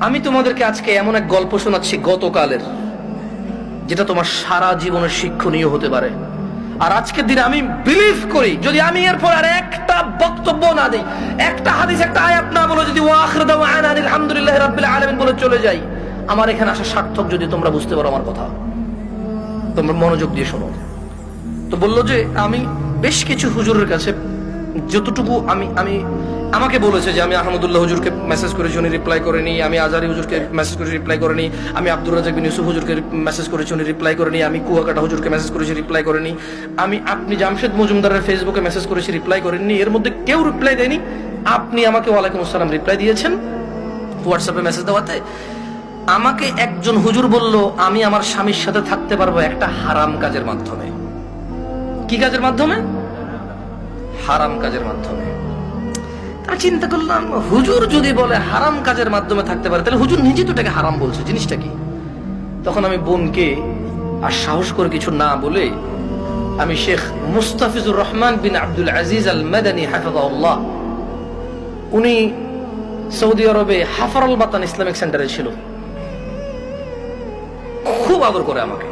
আমি তোমাদেরকে আজকে এমন এক গল্প শোনাচ্ছি গতকালের, যেটা তোমার সারা জীবনের শিক্ষণীয় হতে পারে। আর আজকের দিনে আমি বিলিভ করি, যদি আমি এরপর আর একটা বক্তব্য না দিই, একটা হাদিস, একটা আয়াত না বলে যদি ওয়া আখিরু দাওয়ানা আলহামদুলিল্লাহি রাব্বিল আলামিন বলে চলে যাই, আমার এখানে আসা সার্থক। যদি তোমরা বুঝতে পারো আমার কথা, তোমরা মনোযোগ দিয়ে শোনো। তো বললো যে আমি বেশ কিছু হুজুরের কাছে যতটুকু আমাকে বলেছে যে আমি আহমদুল্লাহ হুজুরকে মেসেজ করেছি, উনি রিপ্লাই করেনি। আমি আজারি হুজুরকে মেসেজ করেছি, রিপ্লাই করেনি। আমি আব্দুর রাজাক বিন ইউসুফ হুজুরকে মেসেজ করেছি, উনি রিপ্লাই করেনি। আমি কুয়াকাটা হুজুরকে মেসেজ করেছি, রিপ্লাই করেনি। আপনি জামশেদ মজুমদারের ফেসবুকে মেসেজ করেছি, রিপ্লাই করেননি। এর মধ্যে কেউ রিপ্লাই দেয়নি। আপনি আমাকে ওয়ালাইকুম আসসালাম রিপ্লাই দিয়েছেন হোয়াটসঅ্যাপে মেসেজ দেওয়াতে। আমাকে একজন হুজুর বলল আমি আমার স্বামীর সাথে থাকতে পারবো একটা হারাম কাজের মাধ্যমে। কি কাজের মাধ্যমে? হারাম কাজের মাধ্যমে। আমি চিন্তা করলাম, হুজুর যদি বলে হারাম কাজের মাধ্যমে থাকতে পারে, তাহলে হুজুর নিজে তো এটাকে হারাম বলছে, জিনিসটা কি? তখন আমি বোনকে আর সাহস করে কিছু না বলে আমি শেখ মুস্তাফিজুর রহমান বিন আব্দুল আজিজ আল মাদানী হাফিজাহুল্লাহ, উনি সৌদি আরবে হাফারুল বাতান ইসলামিক সেন্টারে ছিল, খুব আদর করে আমাকে।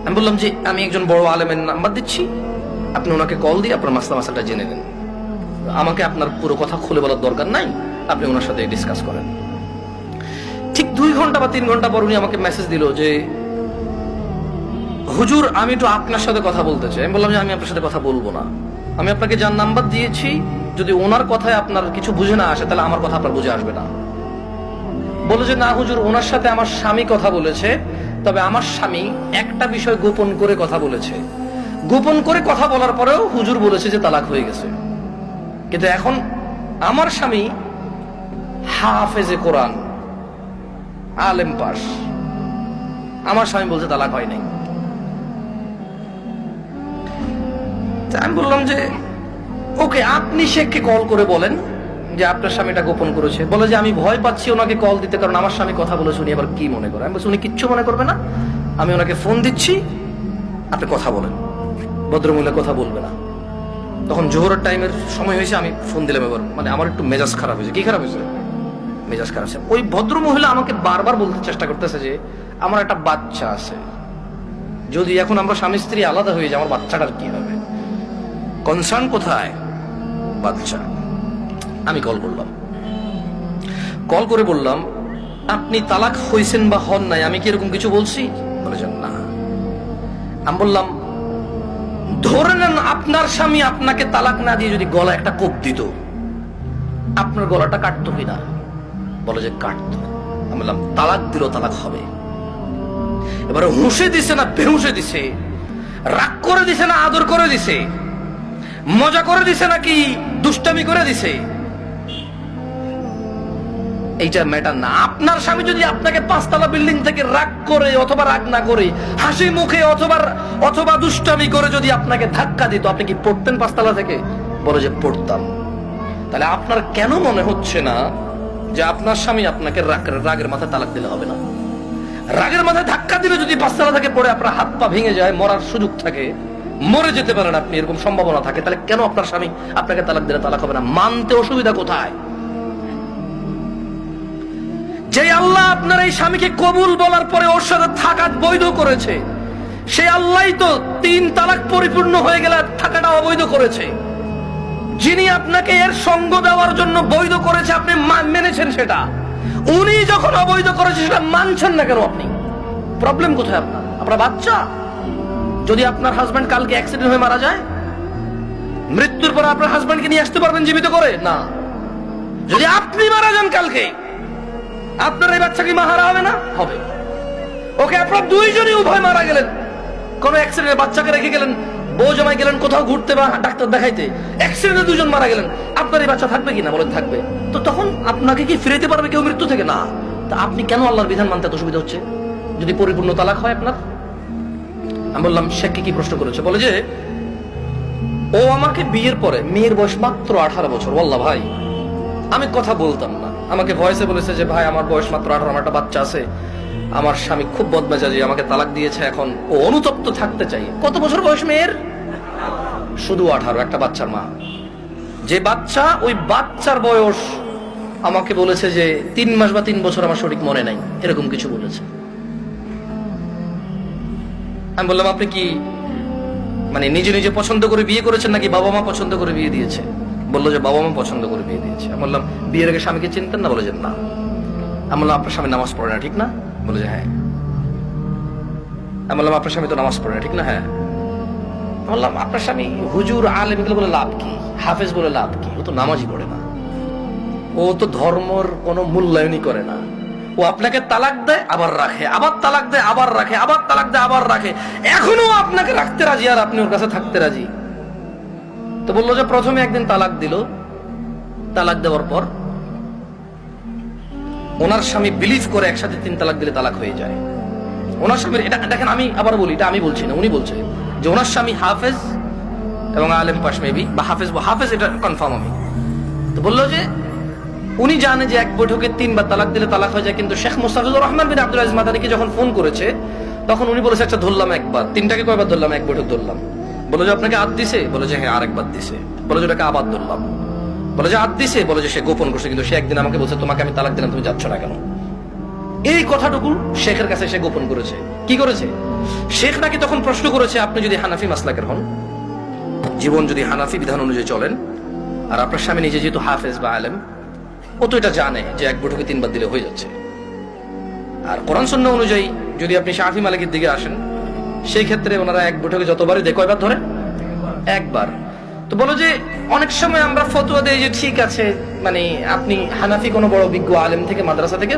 আমি বললাম যে আমি একজন বড় আলেমের নাম্বার দিচ্ছি, আপনি ওনাকে কল দিয়ে আপনার মাসালাটা জেনে নেন। আমাকে আপনার পুরো কথা খুলে বলার দরকার নাই, আপনি ওনার সাথে ডিসকাস করেন। ঠিক 2 ঘন্টা বা 3 ঘন্টা পর উনি আমাকে মেসেজ দিল যে হুজুর আমি একটু আপনার সাথে কথা বলতে চাই। আমি বললাম যে আমি আপনার সাথে কথা বলবো না, আমি আপনাকে যার নাম্বার দিয়েছি, যদি ওনার কথায় আপনার কিছু বুঝে না আসে, তাহলে আমার কথা আপনার বুঝে আসবে না। বলে যে না হুজুর, ওনার সাথে আমার স্বামী কথা বলেছে, তবে আমার স্বামী একটা বিষয় গোপন করে কথা বলেছে। গোপন করে কথা বলার পরেও হুজুর বলেছে যে তালাক হয়ে গেছে। কিন্তু এখন আমার স্বামী হাফেজে কোরআন, আলেম পাস, আমার স্বামী বলছে তালাক হয় নাই। আমি বললাম যে ওকে, আপনি শেখকে কল করে বলেন যে আপনার স্বামীটা গোপন করেছে। বলে যে আমি ভয় পাচ্ছি ওনাকে কল দিতে, কারণ আমার স্বামী কথা বলেছে, উনি আবার কি মনে করে। আমি বলছি উনি কিচ্ছু মনে করবে না, আমি ওনাকে ফোন দিচ্ছি, আপনি কথা বলেন। ভদ্রমহিলা কথা বলবে না। তখন জোহরের টাইমের সময় হয়েছে, আমি ফোন দিলাম। এবার মানে আমার একটু মেজাজ খারাপ হয়েছে। কি খারাপ হয়েছে? মেজাজ খারাপ হয়েছে। ওই ভদ্রমহিলা আমাকে বারবার বলতে চেষ্টা করতেছে যে আমার একটা বাচ্চা আছে, যদি এখন আমরা স্বামী স্ত্রী আলাদা হয়ে যাই, আমার বাচ্চাটার কি হবে? কনসার্ন কোথায়? বাচ্চা। আমি কল করলাম, কল করে বললাম আপনি তালাক হয়েছেন বা হন নাই, আমি কি এরকম কিছু বলছি? বলেছেন না। আমি বললাম ধরে নেন আপনার স্বামী আপনাকে তালাক না দিয়ে যদি গলা একটা কোপ দিত, আপনার গলাটা কাটতো কিনা? বলে যে কাটতো। আমি বললাম তালাক দিল, তালাক হবে। এবারে হুঁশে দিছে না বেহুঁশে দিছে, রাগ করে দিছে না আদর করে দিছে, মজা করে দিছে নাকি দুষ্টামি করে দিছে, এইটা ম্যাটার না। আপনার স্বামী যদি আপনাকে 5 তলা বিল্ডিং থেকে রাগ করে অথবা রাগ না করে হাসি মুখে অথবা দুষ্টামি করে যদি আপনাকে ধাক্কা দিত, আপনি কি পড়তেন 5 তলা থেকে? বলে যে পড়তাম। তাহলে আপনার কেন মনে হচ্ছে না যে আপনার স্বামী আপনাকে রাগের মাথায় তালাক দিলে হবে না? রাগের মাথায় ধাক্কা দিলে যদি 5 তলা থেকে পড়ে আপনার হাত পা ভেঙে যায়, মরার সুযোগ থাকে, মরে যেতে পারেন আপনি, এরকম সম্ভাবনা থাকে, তাহলে কেন আপনার স্বামী আপনাকে তালাক দিলে তালাক হবে না? মানতে অসুবিধা কোথায়? যে আল্লাহ আপনার এই স্বামীকে কবুল বলার পরে ওর সাথে থাকা বৈধ করেছে, সেই আল্লাহই তো 3 তালাক পরিপূর্ণ হয়ে গেলে থাকাটা অবৈধ করেছে। যিনি আপনাকে এর সঙ্গ দেওয়ার জন্য বৈধ করেছে, আপনি মেনেছেন সেটা। উনি যখন অবৈধ করেছে সেটা মানছেন না কেন আপনি? প্রবলেম কোথায় আপনার? আপনার বাচ্চা। যদি আপনার হাজবেন্ড কালকে অ্যাক্সিডেন্ট হয়ে মারা যায়, মৃত্যুর পর আপনার হাজবেন্ডকে নিয়ে আসতে পারবেন জীবিত করে? না। যদি আপনি মারা যান কালকে, আপনার এই বাচ্চা কি মাহারা হবে না? হবে। ওকে, আপনার দুইজনই উভয় মারা গেলেন, কোন অ্যাক্সিডেন্টে বাচ্চাকে রেখে গেলেন, বউ জামাই গেলেন কোথাও ঘুরতে বা ডাক্তার দেখাইতে, অ্যাক্সিডেন্টে 2 জন মারা গেলেন, আপনার এই বাচ্চা থাকবে কিনা? বলেন থাকবে। তো তখন আপনাকে কি ফিরাইতে পারবে কেউ মৃত্যু থেকে? না। তা আপনি কেন আল্লাহর বিধান মানতে এত অসুবিধা হচ্ছে যদি পরিপূর্ণ তালাক হয় আপনার? আমি বললাম শেখকে কি প্রশ্ন করেছে? বলে যে ও আমাকে বিয়ের পরে, মেয়ের বয়স মাত্র 18 বছর, ওয়াল্লাহ ভাই আমি কথা বলতাম না, আমাকে ভয়েসে বলেছে যে ভাই আমার বয়স মাত্র 18, আমার একটা বাচ্চা আছে, আমার স্বামী খুব বদমেজাজি, আমাকে তালাক দিয়েছে, এখন ও অনুতপ্ত থাকতে চাই। কত বছর বয়স মেয়ের? শুধু 18, একটা বাচ্চার মা। যে বাচ্চা, ওই বাচ্চার বয়স আমাকে বলেছে যে 3 মাস বা 3 বছর আমার সঠিক মনে নাই, এরকম কিছু বলেছে। আমি বললাম আপনি কি মানে নিজে নিজে পছন্দ করে বিয়ে করেছেন নাকি বাবা মা পছন্দ করে বিয়ে দিয়েছে? বললো যে বাবা মা পছন্দ করে বিয়ে দিয়েছে। আমি বললাম বিয়ের আগে স্বামীকে চিনতেন না? বলে যে না। আমি বললাম আপনার স্বামী নামাজ পড়ে না, ঠিক না? বলে যে হ্যাঁ। আমি বললাম আপনার স্বামী তো নামাজ পড়ে না, ঠিক না? হ্যাঁ। বললাম আপনার স্বামী হুজুর আলেম এগুলো বলে লাভ কি, হাফেজ বলে লাভ কি? ও তো নামাজই পড়ে না, ও তো ধর্মর কোনো মূল্যায়নই করে না। ও আপনাকে তালাক দেয় আবার রাখে, আবার তালাক দেয় আবার রাখে, আবার তালাক দেয় আবার রাখে, এখনো আপনাকে রাখতে রাজি আর আপনি ওর কাছে থাকতে রাজি। তো বললো যে প্রথমে একদিন তালাক দিল, তালাক দেওয়ার পর ওনার স্বামী বিলিভ করে একসাথে 3 তালাক দিলে তালাক হয়ে যায়। ওনার স্বামীর এটা দেখেন, আমি আবার বলি, এটা আমি বলছি না, উনি বলছে যে ওনার স্বামী হাফেজ এবং আলেম পাশ মেবি, বা হাফেজ এটা কনফার্ম আমি। তো বললো যে উনি জানে যে এক বৈঠকে 3 বার তালাক দিলে তালাক হয়ে যায়, কিন্তু শেখ মুস্তাফিজুর রহমান বিন আব্দুল আজিজ মাদানীকে যখন ফোন করেছে তখন উনি বলেছে আচ্ছা ধরলাম একবার, 3টাকে কয়বার ধরলাম? এক বৈঠক ধরলাম। বলে যে আপনাকে আদ দিছে? বলে যে হ্যাঁ আরেকবার দিছে। বলে যে ওটাকে আবার ধরলাম। বলে যে আদ দিছে? বলে যে সে গোপন করছে, কিন্তু সে একদিন আমাকে বলছে তোমাকে আমি তালাক দিলাম, তুমি যাচ্ছ না কেন? এই কথাটুকু শেখের কাছে সে গোপন করেছে। কি করেছে? শেখ নাকি তখন প্রশ্ন করেছে আপনি যদি হানাফি মাসলাকের হন, জীবন যদি হানাফি বিধান অনুযায়ী চলেন, আর আপনার স্বামী নিজে যেহেতু হাফেজ বা আলেম, ও তো এটা জানে যে এক বৈঠকে 3 বার দিলে হয়ে যাচ্ছে। আর কোরআন সুন্নাহ অনুযায়ী যদি আপনি শাফি মালিকের দিকে আসেন, সেই ক্ষেত্রে ওনারা এক বৈঠকে যতবারই দেয়, কয়বার ধরে? একবার। তো বলো যে অনেক সময় আমরা ফতোয়া দেই যে ঠিক আছে, মানে আপনি হানাফি কোনো বড় বিজ্ঞ আলেম থেকে, মাদ্রাসা থেকে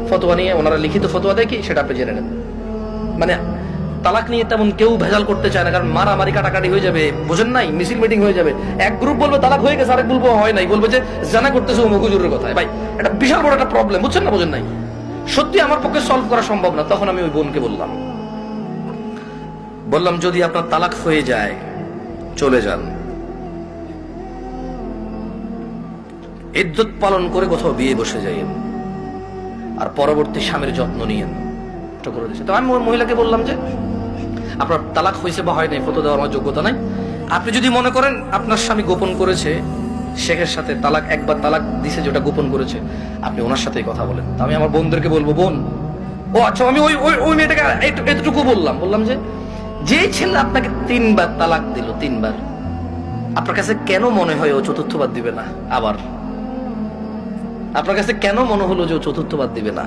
ফতোয়া নিয়ে ওনারা লিখিত ফতোয়া দেয় কি সেটা আপনি জেনে নেন। মানে তালাক নিয়ে তেমন কেউ ভেজাল করতে চায় না, কারণ মারামারি কাটাকাটি হয়ে যাবে, বোঝেন নাই? মিছিল মিটিং হয়ে যাবে, এক গ্রুপ বলবে তালাক হয়ে গেছে, আরেক বলবো হয় নাই, বলবে যে জানা করতেছে অমুক হুজুরের কথায়। ভাই এটা বিশাল বড় একটা প্রবলেম, বুঝছেন না? বোঝেন নাই? সত্যি আমার পক্ষে সলভ করা সম্ভব না। তখন আমি ওই বোনকে বললাম যদি আপনার তালাক হয়ে যায় চলে যান, ইদ্যত পালন করে কোথাও বিয়ে বসে যাইয়েন, আর পরবর্তী স্বামীর যত্ন নিয়েন। তো আমি মহিলাকে বললাম যে আপনার তালাক হয়েছে বা হয় নাই ফটো দেওয়ার আমার যোগ্যতা নাই। আপনি যদি মনে করেন আপনার স্বামী গোপন করেছে শেখের সাথে, তালাক একবার তালাক দিছে যেটা গোপন করেছে, আপনি ওনার সাথেই কথা বলেন। আমি আমার বোনদেরকে বলবো, বোন ও আচ্ছা, আমি ওই মেয়েটাকে এতটুকু বললাম যে ছেলে আপনাকে 3 বার তালাক দিল, 3 বার, আপনার কাছে কেন মনে হয় ও 4র্থবার দিবে না? আবার আপনার কাছে কেন মনে হলো যে ও 4র্থবার দিবে না?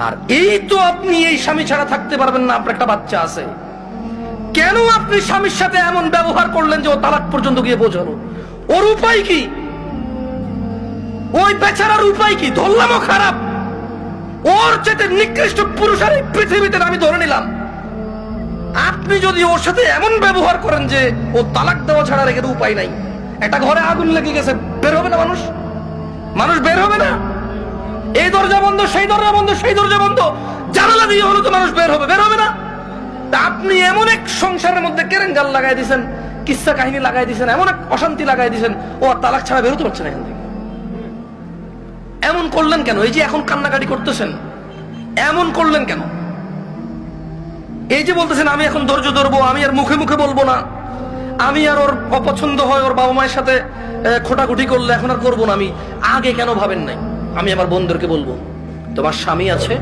আর এই তো আপনি এই স্বামী ছাড়া থাকতে পারবেন না, আপনার একটা বাচ্চা আছে, কেন আপনি স্বামীর সাথে এমন ব্যবহার করলেন যে ও তালাক পর্যন্ত গিয়ে পৌঁছালো? ওর উপায় কি? ওই বেচারার উপায় কি? ধরলামও খারাপ, ওর চেয়ে নিকৃষ্ট পুরুষ আর এই পৃথিবীতে আমি ধরে নিলাম। আপনি যদি ওর সাথে এমন ব্যবহার করেন যে ও তালাক দেওয়া ছাড়া রেখে উপায় নাই, একটা ঘরে আগুন লেগে গেছে, বের হবে না মানুষ বের হবে না? এই দরজা বন্ধ, সেই দরজা বন্ধ, সেই দরজা বন্ধ, জানালা দিয়ে হলো তো মানুষ বের হবে না? তা আপনি এমন এক সংসারের মধ্যে কেরেঙ্গাল লাগাই দিয়েছেন, কিস্সা কাহিনী লাগাই দিয়েছেন, এমন এক অশান্তি লাগাই দিয়েছেন, ও আর তালাক ছাড়া বেরোতে পারছে না এখান থেকে। এমন করলেন কেন? এই যে এখন কান্নাকাটি করতেছেন, এমন করলেন কেন? এই যে বলতেছেন আমি এখন ধৈর্য ধরবো, আমি আর মুখে মুখে বলবো না, আমি আর ওর অপছন্দ হয় ওর বাবা মায়ের সাথে খোটাখুটি করলে এখন আর করবো না, আমি আগে কেন ভাবেন নাই? আমি আমার বোনদেরকে বলবো তোমার স্বামী আছে,